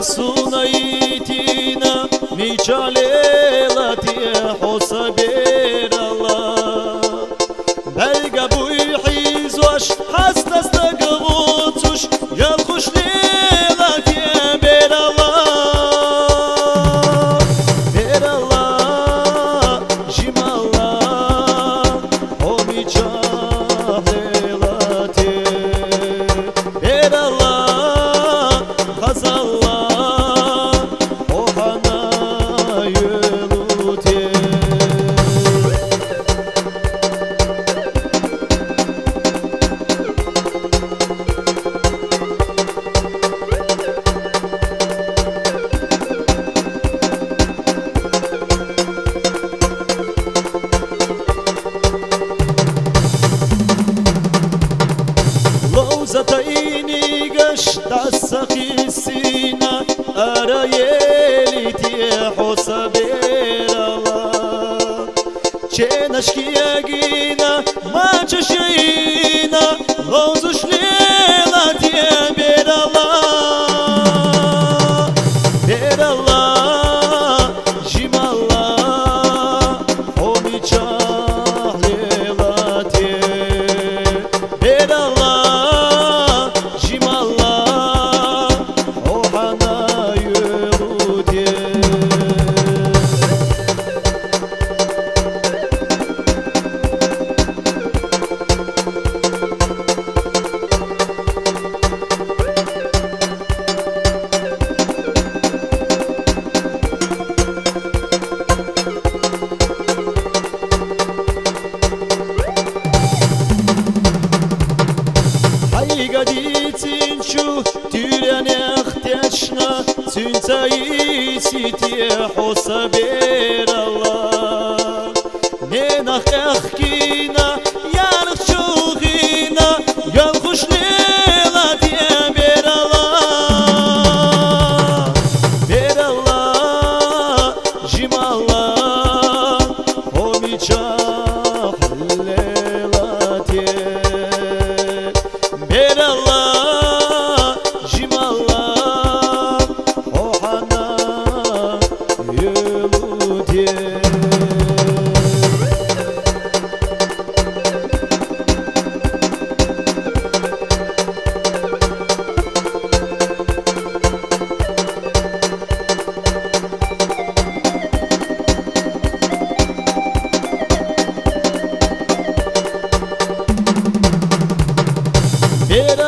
sunaitina michalela tie hosaber Allah belga bu hizosh hastasta gvutush yal khushlela tie ber Allah jimalla o michalela tie ber Allah khazalla o hana yulutie Zatayni gash tasakhisina arayeli tie hosaber Allah chenashkiyagina machashina lozushlela tie ber Allah jimalla homichahlela tie ber Allah Годицинчу тюрянехтячна цюнцаисите хосабер Allah ненахехкина ярчугина ялхушlela tie ber Allah jimalla homichahlela tie ber Allah jimalla o hana yulutie ber